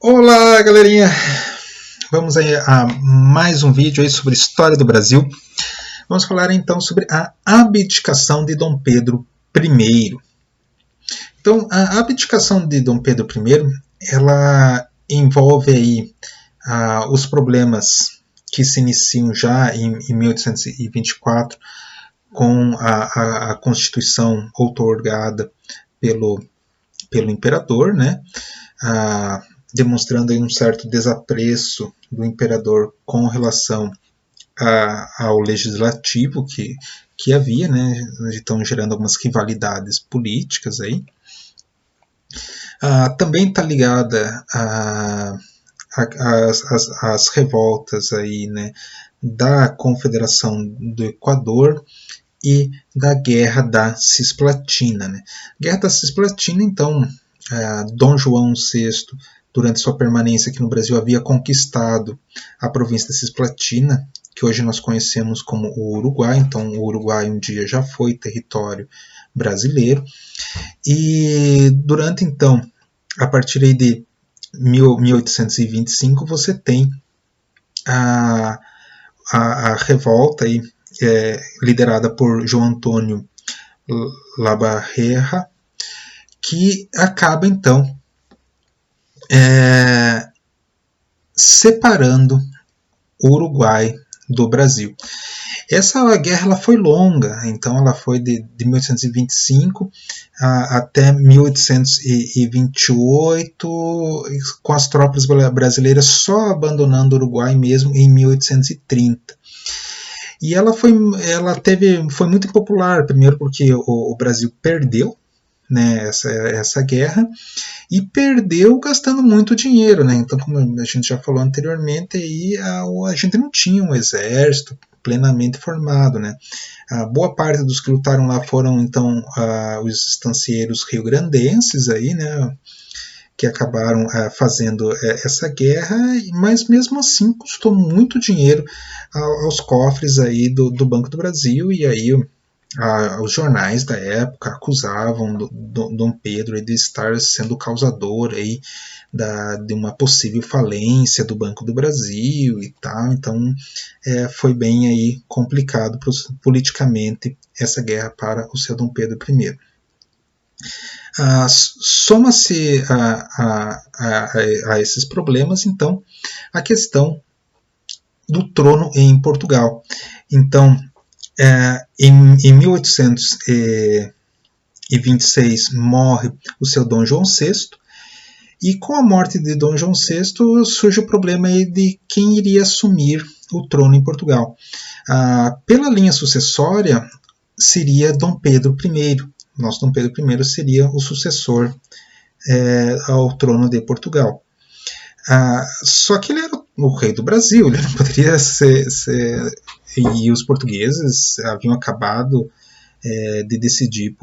Olá, galerinha! Vamos aí a mais um vídeo aí sobre história do Brasil. Vamos falar então sobre a abdicação de Dom Pedro I. Então, a abdicação de Dom Pedro I, ela envolve aí os problemas que se iniciam já em 1824 com a Constituição outorgada pelo imperador, né? Demonstrando aí um certo desapreço do imperador com relação ao legislativo que havia, né? Estão gerando algumas rivalidades políticas aí. Também está ligada às revoltas aí, né, da Confederação do Equador e da Guerra da Cisplatina. Né? Guerra da Cisplatina, então, Dom João VI, durante sua permanência aqui no Brasil, havia conquistado a província da Cisplatina, que hoje nós conhecemos como o Uruguai. Então, o Uruguai um dia já foi território brasileiro. E durante, então, a partir aí de 1825, você tem a revolta aí, liderada por João Antônio Labarrera, que acaba, então, separando o Uruguai do Brasil. Essa guerra ela foi longa, então ela foi de 1825 até 1828, com as tropas brasileiras só abandonando o Uruguai mesmo em 1830. E ela foi muito impopular, primeiro porque o Brasil perdeu, né, essa guerra, e perdeu gastando muito dinheiro, né? Então, como a gente já falou anteriormente, aí a gente não tinha um exército plenamente formado, né? Boa parte dos que lutaram lá foram, então, os estancieiros rio-grandenses aí, né? Que acabaram fazendo essa guerra, mas mesmo assim custou muito dinheiro aos cofres aí do Banco do Brasil, e aí os jornais da época acusavam Dom Pedro de estar sendo causador aí de uma possível falência do Banco do Brasil e tal. Então foi bem aí complicado politicamente essa guerra para o seu Dom Pedro I. Soma-se a esses problemas, então, a questão do trono em Portugal. Então, em 1826 morre o seu Dom João VI, e com a morte de Dom João VI surge o problema aí de quem iria assumir o trono em Portugal. Pela linha sucessória seria Dom Pedro I. Nosso Dom Pedro I seria o sucessor ao trono de Portugal. Só que ele era o rei do Brasil, ele não poderia ser e os portugueses haviam acabado de decidir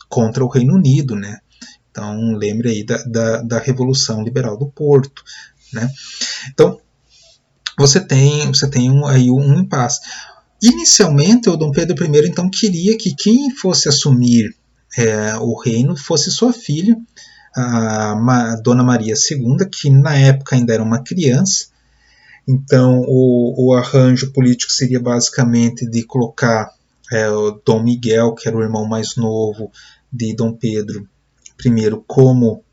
contra o Reino Unido, né? Então lembre aí da Revolução Liberal do Porto, né? Então você tem aí um impasse. Inicialmente o Dom Pedro I então queria que quem fosse assumir o reino fosse sua filha, a Dona Maria II, que na época ainda era uma criança. Então o arranjo político seria basicamente de colocar o Dom Miguel, que era o irmão mais novo de Dom Pedro I, como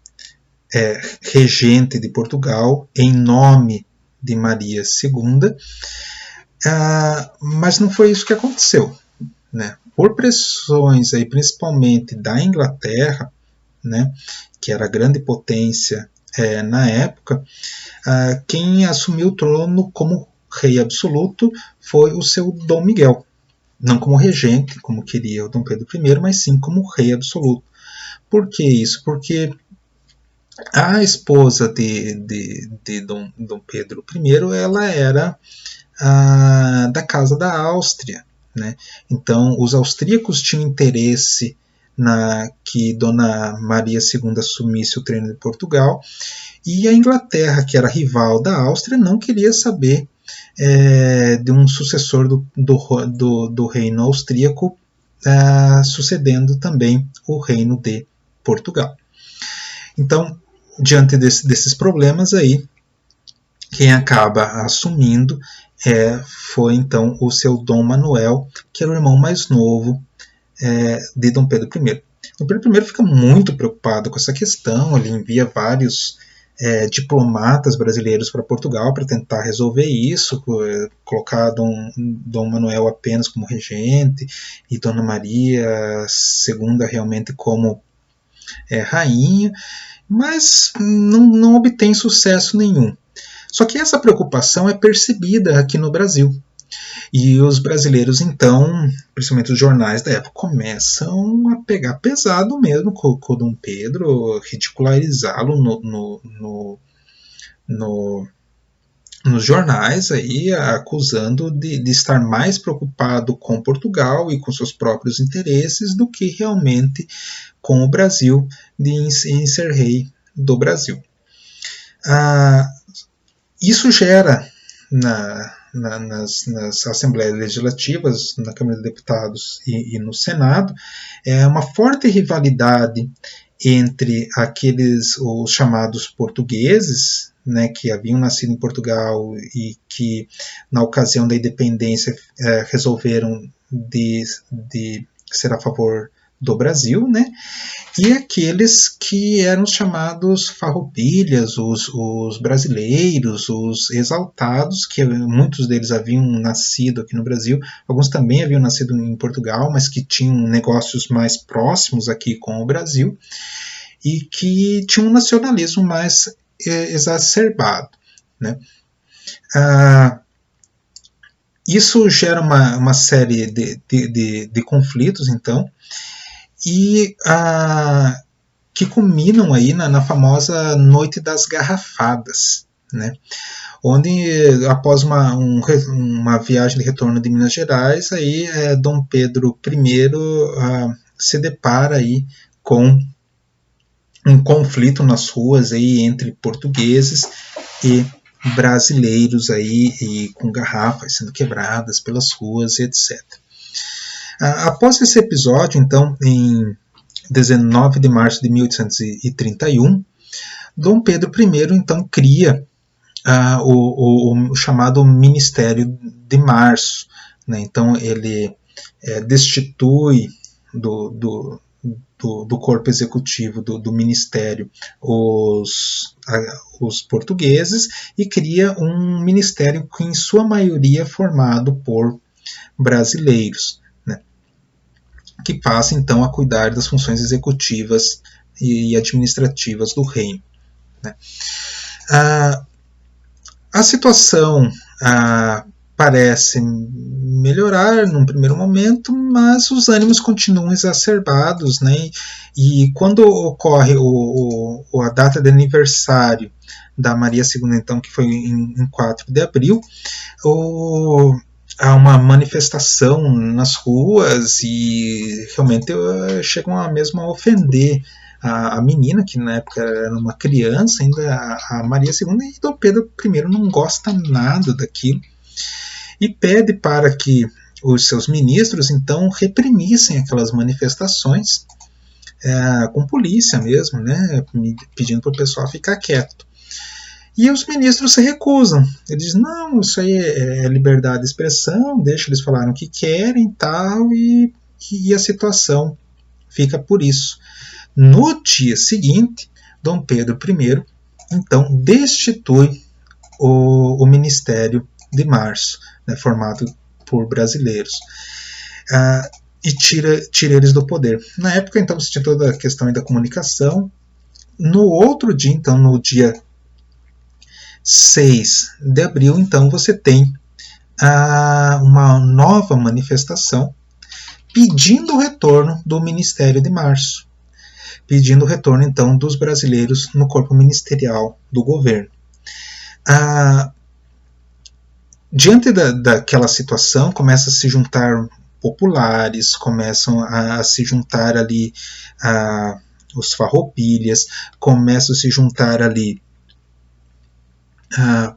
regente de Portugal, em nome de Maria II. Mas não foi isso que aconteceu, né? Por pressões aí, principalmente da Inglaterra, né, que era a grande potência na época, quem assumiu o trono como rei absoluto foi o seu Dom Miguel, não como regente, como queria o Dom Pedro I, mas sim como rei absoluto. Por que isso? Porque a esposa de Dom Pedro I, ela era da Casa da Áustria, né? Então os austríacos tinham interesse que Dona Maria II assumisse o trono de Portugal, e a Inglaterra, que era rival da Áustria, não queria saber de um sucessor do reino austríaco sucedendo também o reino de Portugal. Então, diante desses problemas aí, quem acaba assumindo foi então o seu Dom Manuel, que era o irmão mais novo de Dom Pedro I. Dom Pedro I fica muito preocupado com essa questão, ele envia vários diplomatas brasileiros para Portugal para tentar resolver isso, colocar Dom Manuel apenas como regente e Dona Maria II realmente como rainha, mas não obtém sucesso nenhum. Só que essa preocupação é percebida aqui no Brasil. E os brasileiros, então, principalmente os jornais da época, começam a pegar pesado mesmo com o Dom Pedro, ridicularizá-lo nos jornais, aí, acusando de estar mais preocupado com Portugal e com seus próprios interesses do que realmente com o Brasil, em ser rei do Brasil. Isso gera nas Assembleias Legislativas, na Câmara dos Deputados e no Senado, uma forte rivalidade entre os chamados portugueses, né, que haviam nascido em Portugal e que, na ocasião da independência, resolveram de ser a favor do Brasil, né? E aqueles que eram chamados farroupilhas, os brasileiros, os exaltados, que muitos deles haviam nascido aqui no Brasil, alguns também haviam nascido em Portugal, mas que tinham negócios mais próximos aqui com o Brasil, e que tinham um nacionalismo mais exacerbado, né? Isso gera uma série de conflitos, então, e que culminam aí na famosa Noite das Garrafadas, né? Onde, após uma viagem de retorno de Minas Gerais, aí Dom Pedro I se depara aí com um conflito nas ruas aí entre portugueses e brasileiros aí, e com garrafas sendo quebradas pelas ruas, etc. Após esse episódio, então, em 19 de março de 1831, Dom Pedro I então cria o chamado Ministério de Março, né? Então ele destitui do corpo executivo do ministério os portugueses e cria um ministério que, em sua maioria, é formado por brasileiros, né, que passa então a cuidar das funções executivas e administrativas do reino, né. A situação parece melhorar num primeiro momento, mas os ânimos continuam exacerbados, né? E quando ocorre a data de aniversário da Maria II, então, que foi em 4 de abril, há uma manifestação nas ruas e realmente chegam mesmo a ofender a menina, que na época era uma criança, ainda a Maria II, e Dom Pedro I não gosta nada daquilo e pede para que os seus ministros então reprimissem aquelas manifestações com polícia mesmo, né, pedindo para o pessoal ficar quieto. E os ministros se recusam. Eles dizem, não, isso aí é liberdade de expressão, deixa eles falarem o que querem tal, e a situação fica por isso. No dia seguinte, Dom Pedro I, então, destitui o Ministério de Março, né, formado por brasileiros, e tira eles do poder. Na época, então, se tinha toda a questão da comunicação. No outro dia, então, no dia 6 de abril, então, você tem uma nova manifestação pedindo o retorno do Ministério de Março, pedindo o retorno, então, dos brasileiros no corpo ministerial do governo. Diante daquela situação, começa a se juntar populares, começam a se juntar ali os farroupilhas, começam a se juntar ali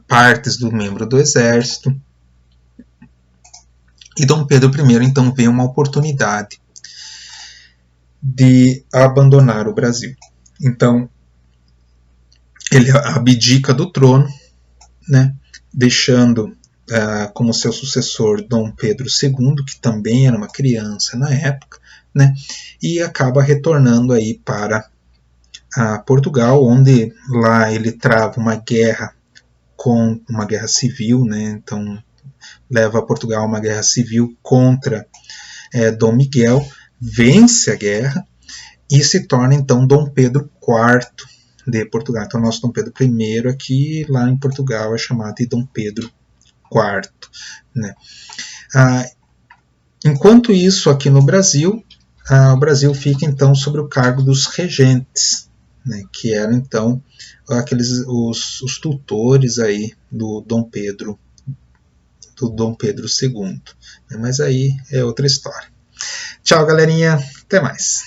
partes do membro do exército, e Dom Pedro I então vê uma oportunidade de abandonar o Brasil. Então, ele abdica do trono, né, deixando como seu sucessor Dom Pedro II, que também era uma criança na época, né, e acaba retornando aí para Portugal, onde lá ele trava uma guerra civil, né, então leva Portugal a uma guerra civil contra Dom Miguel, vence a guerra e se torna então Dom Pedro IV de Portugal. Então, nosso Dom Pedro I aqui, lá em Portugal, é chamado de Dom Pedro IV. Né? Enquanto isso, aqui no Brasil, o Brasil fica então sob o cargo dos regentes, né? Que eram então os tutores aí do Dom Pedro II. Mas aí é outra história. Tchau, galerinha. Até mais.